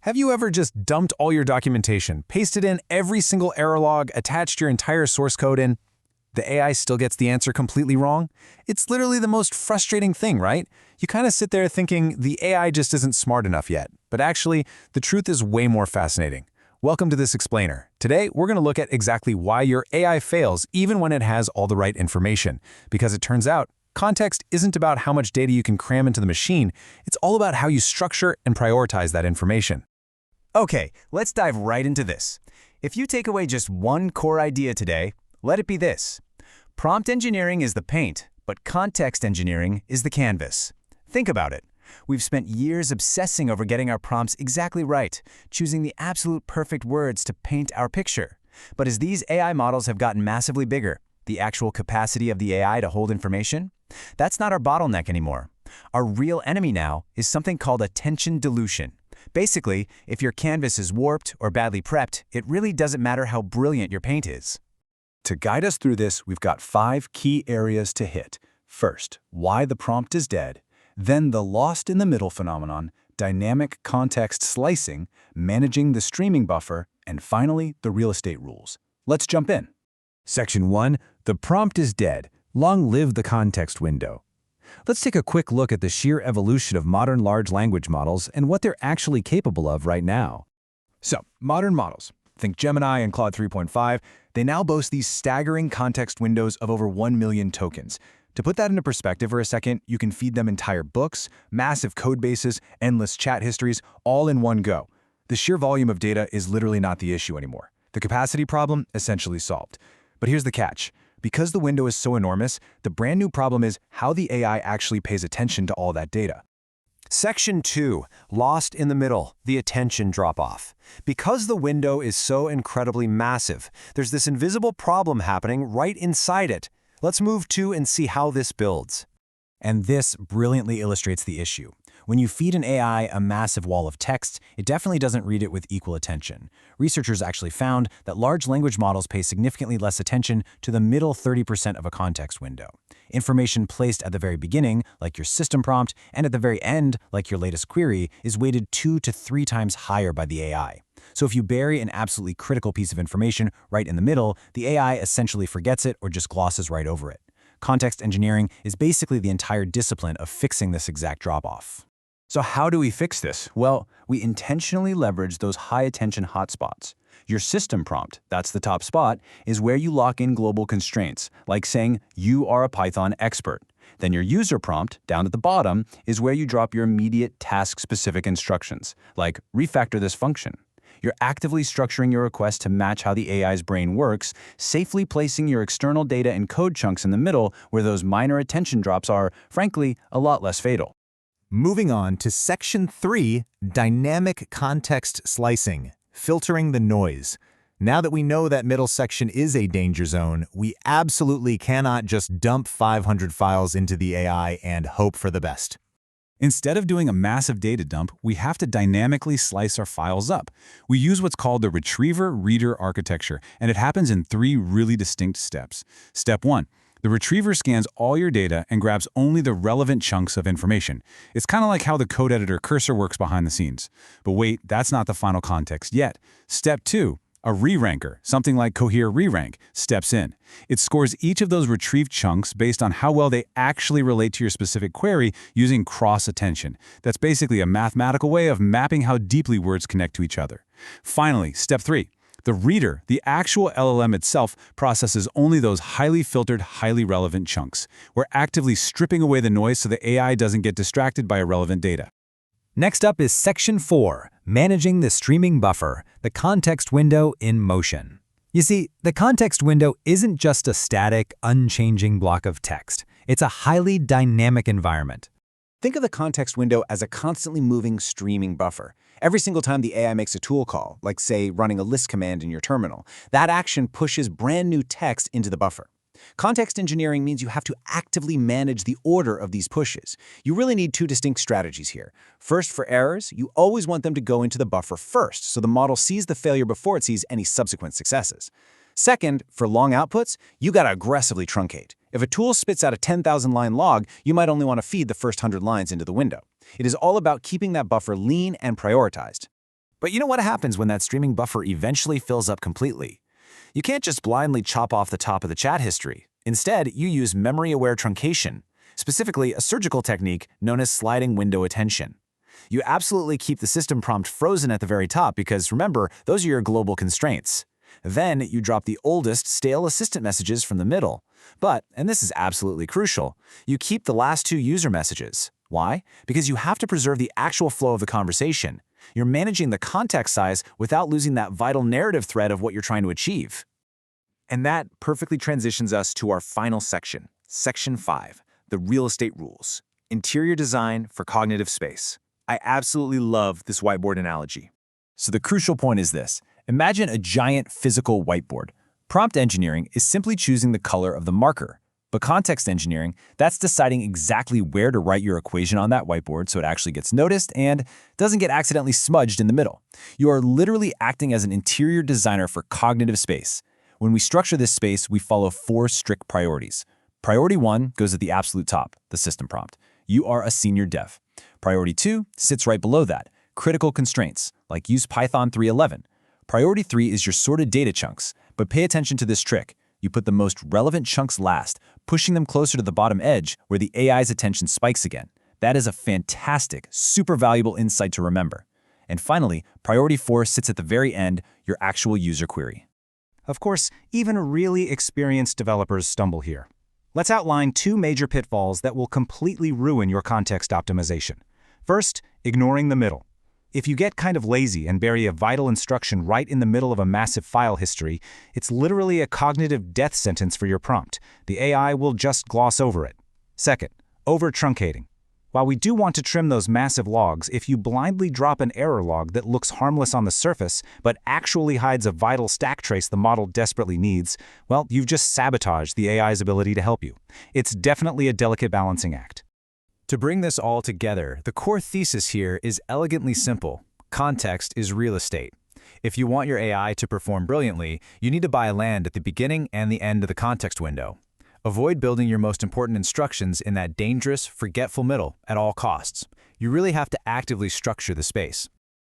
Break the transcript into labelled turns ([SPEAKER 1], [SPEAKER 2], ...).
[SPEAKER 1] Have you ever just dumped all your documentation, pasted in every single error log, attached your entire source code in? The AI still gets the answer completely wrong? It's literally the most frustrating thing, right? You kind of sit there thinking the AI just isn't smart enough yet. But actually, the truth is way more fascinating. Welcome to this explainer. Today, we're going to look at exactly why your AI fails even when it has all the right information. Because it turns out, context isn't about how much data you can cram into the machine, it's all about how you structure and prioritize that information.
[SPEAKER 2] Okay, let's dive right into this. If you take away just one core idea today, let it be this. Prompt engineering is the paint, but context engineering is the canvas. Think about it. We've spent years obsessing over getting our prompts exactly right, choosing the absolute perfect words to paint our picture. But as these AI models have gotten massively bigger, the actual capacity of the AI to hold information, that's not our bottleneck anymore. Our real enemy now is something called attention dilution. Basically, if your canvas is warped or badly prepped, it really doesn't matter how brilliant your paint is.
[SPEAKER 3] To guide us through this, we've got 5 key areas to hit. First, why the prompt is dead. Then the lost in the middle phenomenon, dynamic context slicing, managing the streaming buffer, and finally, the real estate rules. Let's jump in.
[SPEAKER 1] Section 1. The prompt is dead. Long live the context window. Let's take a quick look at the sheer evolution of modern large language models and what they're actually capable of right now.
[SPEAKER 3] So, modern models, think Gemini and Claude 3.5, they now boast these staggering context windows of over 1 million tokens. To put that into perspective for a second, you can feed them entire books, massive code bases, endless chat histories, all in one go. The sheer volume of data is literally not the issue anymore. The capacity problem essentially solved. But here's the catch. Because the window is so enormous, the brand new problem is how the AI actually pays attention to all that data.
[SPEAKER 1] Section 2. Lost in the middle, the attention drop-off. Because the window is so incredibly massive, there's this invisible problem happening right inside it. Let's move to and see how this builds.
[SPEAKER 2] And this brilliantly illustrates the issue. When you feed an AI a massive wall of text, it definitely doesn't read it with equal attention. Researchers actually found that large language models pay significantly less attention to the middle 30% of a context window. Information placed at the very beginning, like your system prompt, and at the very end, like your latest query, is weighted 2 to 3 times higher by the AI. So if you bury an absolutely critical piece of information right in the middle, the AI essentially forgets it or just glosses right over it. Context engineering is basically the entire discipline of fixing this exact drop-off.
[SPEAKER 3] So how do we fix this? Well, we intentionally leverage those high-attention hotspots. Your system prompt, that's the top spot, is where you lock in global constraints, like saying, you are a Python expert. Then your user prompt, down at the bottom, is where you drop your immediate task-specific instructions, like refactor this function. You're actively structuring your request to match how the AI's brain works, safely placing your external data and code chunks in the middle where those minor attention drops are, frankly, a lot less fatal.
[SPEAKER 4] Moving on to Section 3, Dynamic Context Slicing, filtering the noise. Now that we know that middle section is a danger zone, we absolutely cannot just dump 500 files into the AI and hope for the best.
[SPEAKER 3] Instead of doing a massive data dump, we have to dynamically slice our files up. We use what's called the retriever-reader architecture, and it happens in 3 really distinct steps. Step 1. The retriever scans all your data and grabs only the relevant chunks of information. It's kind of like how the code editor cursor works behind the scenes. But wait, that's not the final context yet. Step 2. A re-ranker, something like Cohere re-rank, steps in. It scores each of those retrieved chunks based on how well they actually relate to your specific query using cross-attention. That's basically a mathematical way of mapping how deeply words connect to each other. Finally, step 3. The reader, the actual LLM itself, processes only those highly filtered, highly relevant chunks. We're actively stripping away the noise so the AI doesn't get distracted by irrelevant data.
[SPEAKER 4] Next up is Section 4, Managing the Streaming Buffer, the context window in motion. You see, the context window isn't just a static, unchanging block of text. It's a highly dynamic environment.
[SPEAKER 2] Think of the context window as a constantly moving streaming buffer. Every single time the AI makes a tool call, like say running a list command in your terminal, that action pushes brand new text into the buffer. Context engineering means you have to actively manage the order of these pushes. You really need 2 distinct strategies here. First, for errors, you always want them to go into the buffer first, so the model sees the failure before it sees any subsequent successes. Second, for long outputs, you gotta aggressively truncate. If a tool spits out a 10,000-line log, you might only want to feed the first 100 lines into the window. It is all about keeping that buffer lean and prioritized.
[SPEAKER 1] But you know what happens when that streaming buffer eventually fills up completely? You can't just blindly chop off the top of the chat history. Instead, you use memory-aware truncation, specifically a surgical technique known as sliding window attention. You absolutely keep the system prompt frozen at the very top because, remember, those are your global constraints. Then you drop the oldest, stale assistant messages from the middle. But, and this is absolutely crucial, you keep the last two user messages. Why? Because you have to preserve the actual flow of the conversation. You're managing the context size without losing that vital narrative thread of what you're trying to achieve. And that perfectly transitions us to our final section, Section 5, the real estate rules. Interior design for cognitive space. I absolutely love this whiteboard analogy. So the crucial point is this. Imagine a giant physical whiteboard. Prompt engineering is simply choosing the color of the marker. But context engineering, that's deciding exactly where to write your equation on that whiteboard so it actually gets noticed and doesn't get accidentally smudged in the middle. You are literally acting as an interior designer for cognitive space. When we structure this space, we follow 4 strict priorities. Priority 1 goes at the absolute top, the system prompt. You are a senior dev. Priority 2 sits right below that, critical constraints, like use Python 3.11. Priority 3 is your sorted data chunks, but pay attention to this trick. You put the most relevant chunks last, pushing them closer to the bottom edge where the AI's attention spikes again. That is a fantastic, super valuable insight to remember. And finally, priority 4 sits at the very end, your actual user query.
[SPEAKER 2] Of course, even really experienced developers stumble here. Let's outline 2 major pitfalls that will completely ruin your context optimization. First, ignoring the middle. If you get kind of lazy and bury a vital instruction right in the middle of a massive file history, it's literally a cognitive death sentence for your prompt. The AI will just gloss over it. Second, over-truncating. While we do want to trim those massive logs, if you blindly drop an error log that looks harmless on the surface but actually hides a vital stack trace the model desperately needs, well, you've just sabotaged the AI's ability to help you. It's definitely a delicate balancing act.
[SPEAKER 4] To bring this all together, the core thesis here is elegantly simple. Context is real estate. If you want your AI to perform brilliantly, you need to buy land at the beginning and the end of the context window. Avoid building your most important instructions in that dangerous, forgetful middle at all costs. You really have to actively structure the space.